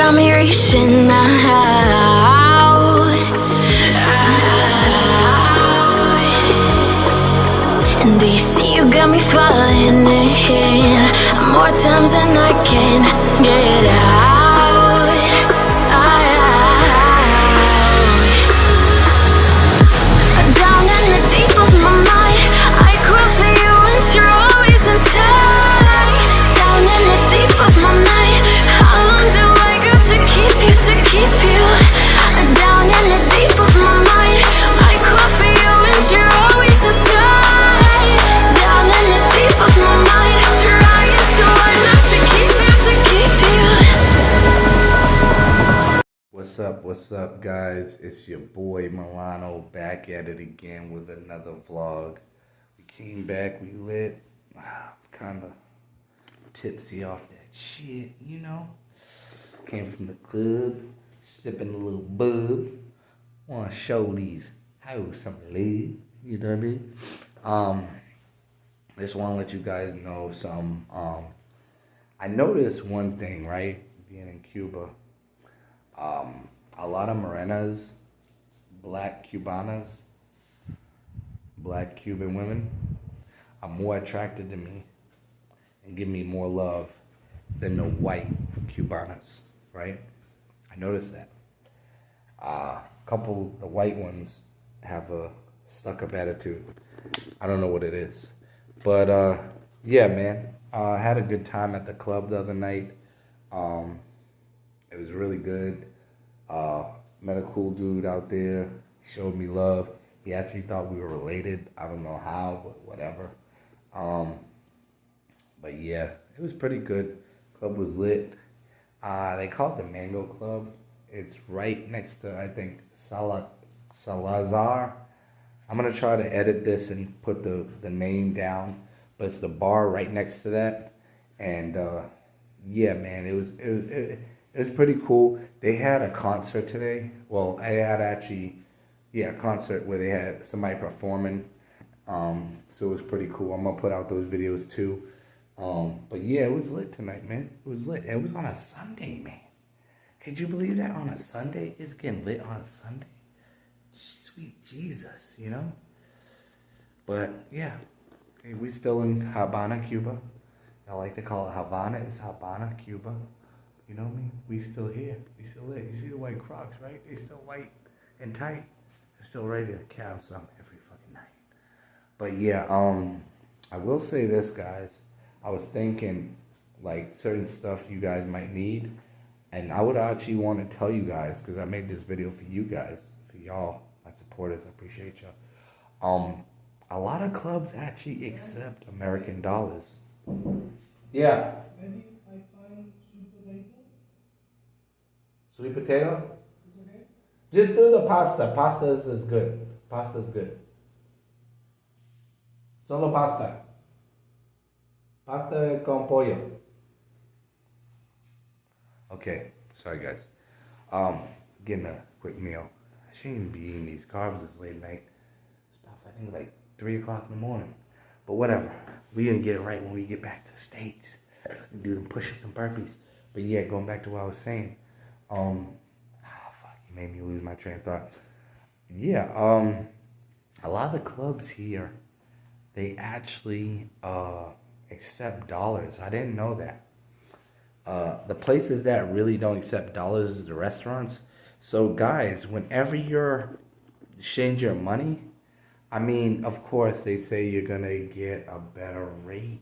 got me reaching out. And do you see you got me falling in more times than I can get out. Down in the deep of my mind, I crawl for you and you're always inside. Down in the deep of my mind, how long do I got to keep you, to keep you? Down in the deep of my mind, I crawl for you and you're always inside. Down in the deep of my mind, trying so hard not to keep you, to keep you. What's up, guys? It's your boy Milano back at it again with another vlog. We came back, we lit, kind of tipsy off that shit, you know. Came from the club, sipping a little bub. Want to show these hoes some love, you know what I mean? I just want to let you guys know some. I noticed one thing, right? Being in Cuba. A lot of morenas, black Cubanas, black Cuban women are more attracted to me and give me more love than the white Cubanas, right? I noticed that. Couple the white ones have a stuck-up attitude. I don't know what it is. But, yeah, man. I had a good time at the club the other night. It was really good. Met a cool dude out there, showed me love. He actually thought we were related. I don't know how, but whatever. But yeah, it was pretty good. Club was lit. They call it the Mango Club. It's right next to, I think, Salazar. I'm going to try to edit this and put the name down, but it's the bar right next to that. And yeah, man, it was pretty cool. They had a concert today. Well, I had actually, a concert where they had somebody performing. So it was pretty cool. I'm going to put out those videos too. But yeah, it was lit tonight, man. It was lit. It was on a Sunday, man. Could you believe that on a Sunday? It's getting lit on a Sunday. Sweet Jesus, you know? But yeah, we still in Habana, Cuba. I like to call it Havana. It's Habana, Cuba. You know what I mean? We still here. We still lit. You see the white Crocs, right? They still white and tight. They're still ready to cow some every fucking night. But yeah, I will say this, guys. I was thinking, like, certain stuff you guys might need. And I would actually want to tell you guys, because I made this video for you guys, for y'all, my supporters. I appreciate y'all. A lot of clubs actually accept American dollars. Yeah. Sweet potato? Okay. Just do the pasta. Pasta is good. Pasta is good. Solo pasta. Pasta con pollo. Okay. Sorry, guys. Getting a quick meal. I shouldn't even be eating these carbs this late night. It's about, I think, like 3 o'clock in the morning. But whatever. We're going to get it right when we get back to the States. Do them push-ups and burpees. But yeah, going back to what I was saying. Fuck, you made me lose my train of thought. Yeah, a lot of the clubs here, they actually accept dollars. I didn't know that. The places that really don't accept dollars is the restaurants. So guys, whenever you're exchange your money, I mean, of course they say you're gonna get a better rate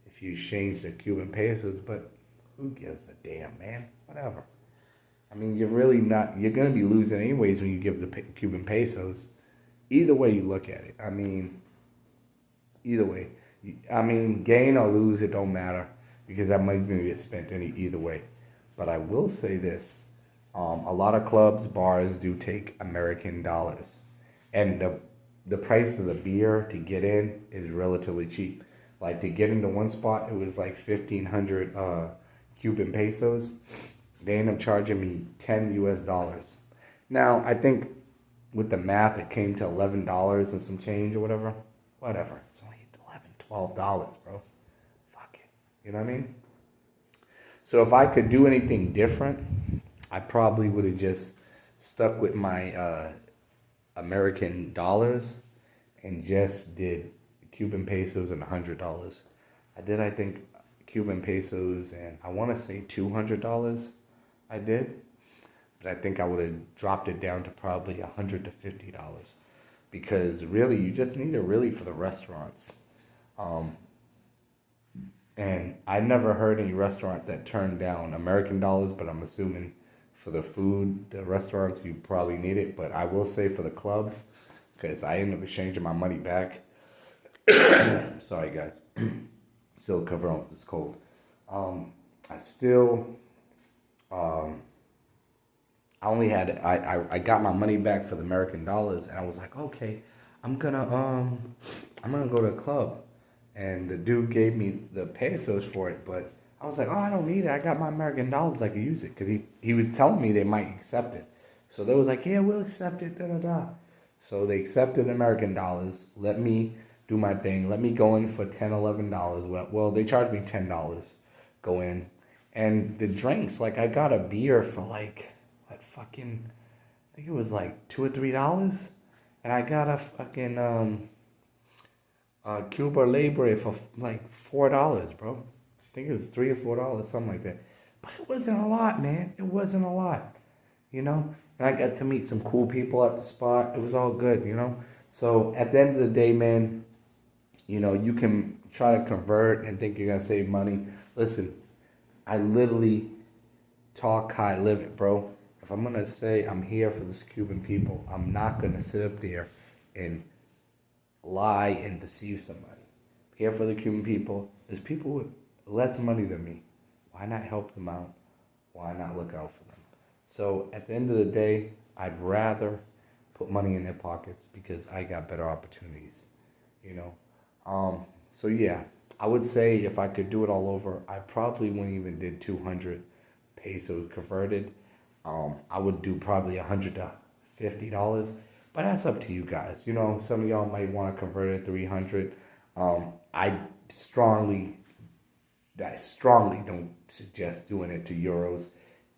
if you exchange the Cuban pesos, but who gives a damn, man? Whatever. I mean, you're really not, you're going to be losing anyways when you give the Cuban pesos. Either way you look at it. I mean, either way. I mean, gain or lose, it don't matter because that money's going to get spent either way. But I will say this. A lot of clubs, bars do take American dollars. And the price of the beer to get in is relatively cheap. Like to get into one spot, it was like 1,500 Cuban pesos. They end up charging me $10 US. Now, I think with the math, it came to $11 and some change or whatever. Whatever. It's only $11, $12, bro. Fuck it. You know what I mean? So if I could do anything different, I probably would have just stuck with my American dollars and just did Cuban pesos and $100. I did, I think, Cuban pesos and I want to say $200. I did, but I think I would have dropped it down to probably $100 to $50 because really you just need it really for the restaurants. And I never heard any restaurant that turned down American dollars, but I'm assuming for the food, the restaurants, you probably need it. But I will say for the clubs, because I ended up exchanging my money back. Sorry, guys. Still covering up this cold. I still, I only had, I got my money back for the American dollars, and I was like, okay, I'm gonna go to a club. And the dude gave me the pesos for it, but I was like, oh, I don't need it. I got my American dollars. I could use it. Because he was telling me they might accept it. So they was like, yeah, we'll accept it, da-da-da. So they accepted American dollars. Let me do my thing. Let me go in for $10, $11. Well, they charged me $10. Go in. And the drinks, like I got a beer for like, what fucking, I think it was like $2 or $3. And I got a fucking, Cuba Libre for like $4, bro. I think it was $3 or $4, something like that. But it wasn't a lot, man. It wasn't a lot, you know. And I got to meet some cool people at the spot. It was all good, you know. So at the end of the day, man, you know, you can try to convert and think you're gonna save money. Listen, I literally talk how I live it, bro. If I'm gonna say I'm here for the Cuban people, I'm not gonna sit up there and lie and deceive somebody. Here for the Cuban people. There's people with less money than me. Why not help them out? Why not look out for them? So at the end of the day, I'd rather put money in their pockets because I got better opportunities, you know. So yeah, I would say if I could do it all over, I probably wouldn't even did 200 pesos converted. I would do probably $100 to $50. But that's up to you guys. You know, some of y'all might want to convert it to 300. I strongly don't suggest doing it to euros.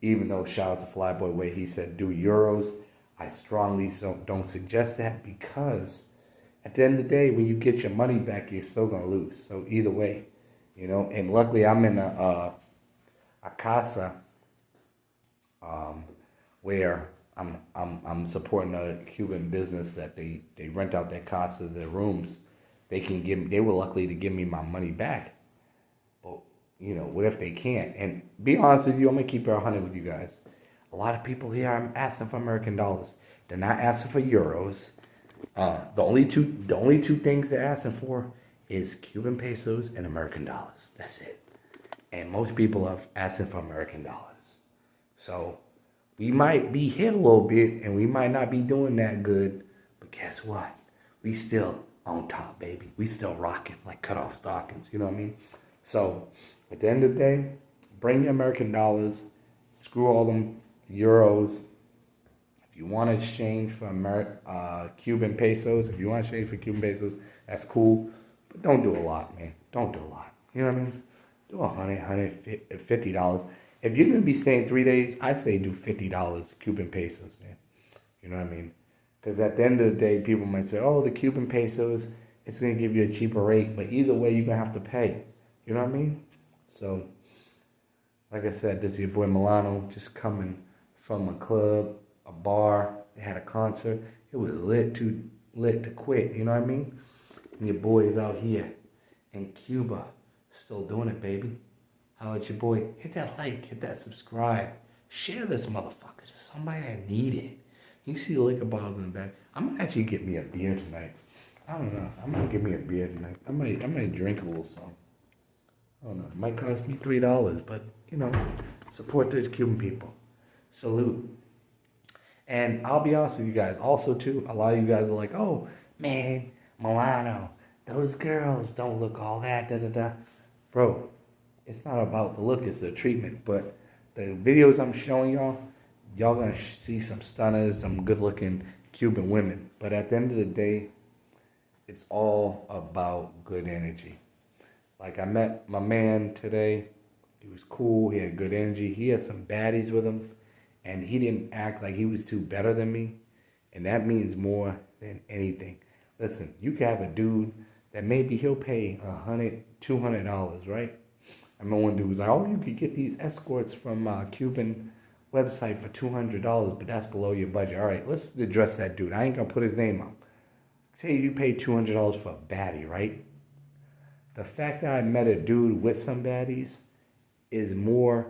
Even though shout out to Flyboy Way, he said do euros. I strongly don't suggest that because at the end of the day, when you get your money back, you're still gonna lose. So either way, you know. And luckily, I'm in a casa where I'm supporting a Cuban business that they rent out their casa, their rooms. They were lucky to give me my money back. But, you know, what if they can't? And be honest with you, I'm going to keep it 100 with you guys. A lot of people here are asking for American dollars. They're not asking for euros. The only two things they're asking for is Cuban pesos and American dollars. That's it. And most people are asking for American dollars. So we might be hit a little bit and we might not be doing that good, but guess what? We still on top, baby. We still rocking like cut off stockings, you know what I mean? So at the end of the day, bring your American dollars, screw all them euros. If you want to exchange for Cuban pesos, that's cool, but don't do a lot, man. Don't do a lot. You know what I mean? Do $100, $150. If you're going to be staying 3 days, I say do $50 Cuban pesos, man. You know what I mean? Because at the end of the day, people might say, oh, the Cuban pesos, it's going to give you a cheaper rate. But either way, you're going to have to pay. You know what I mean? So, like I said, this is your boy Milano, just coming from a club, a bar. They had a concert. It was lit to quit. You know what I mean? And your boy is out here in Cuba, still doing it, baby. How about your boy? Hit that like, hit that subscribe. Share this motherfucker to somebody that need it. You see the liquor bottles in the back. I'm gonna actually get me a beer tonight. I don't know. I'm gonna get me a beer tonight. I might drink a little something. I don't know. It might cost me $3, but you know, support the Cuban people. Salute. And I'll be honest with you guys. Also, too, a lot of you guys are like, "Oh man, Milano, those girls don't look all that, da da da." Bro, it's not about the look, it's the treatment. But the videos I'm showing y'all gonna see some stunners, some good-looking Cuban women. But at the end of the day, it's all about good energy. Like I met my man today. He was cool. He had good energy. He had some baddies with him, and he didn't act like he was too better than me. And that means more than anything. Listen, you can have a dude that maybe he'll pay $100, $200, right? I remember one dude was like, "Oh, you could get these escorts from Cuban website for $200, but that's below your budget." All right, let's address that dude. I ain't gonna put his name up. Say you pay $200 for a baddie, right? The fact that I met a dude with some baddies is more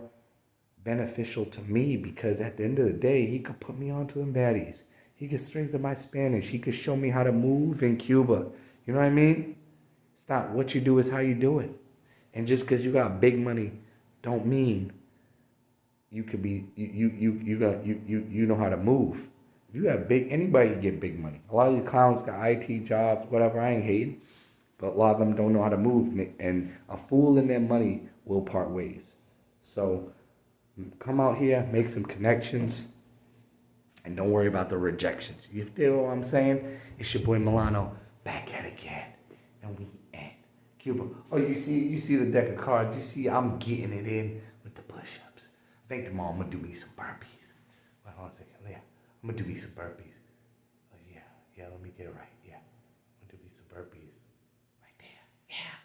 beneficial to me because at the end of the day, he could put me onto them baddies. He could strengthen my Spanish. He could show me how to move in Cuba. You know what I mean? It's not what you do, it's how you do it. And just because you got big money don't mean you could be you know how to move. If you have anybody can get big money. A lot of these clowns got IT jobs, whatever, I ain't hating. But a lot of them don't know how to move, and a fool and their money will part ways. So come out here, make some connections, and don't worry about the rejections. You feel what I'm saying? It's your boy Milano back at it again, and we at Cuba. Oh, you see the deck of cards. You see I'm getting it in with the push-ups. I think tomorrow I'm gonna do me some burpees. Wait, hold on a second. Yeah, I'm gonna do me some burpees. Yeah. Let me get it right. Yeah, I'm gonna do me some burpees. Yeah.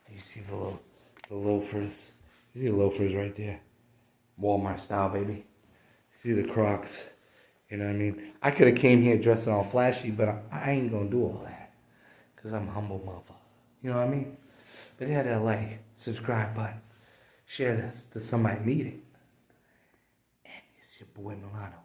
And you see the loafers. You see the loafers right there. Walmart style, baby. See the Crocs. You know what I mean? I could have came here dressing all flashy, but I ain't gonna do all that. Because I'm a humble motherfucker. You know what I mean? But hit that like, subscribe button. Share this to somebody need it. And it's your boy Milano.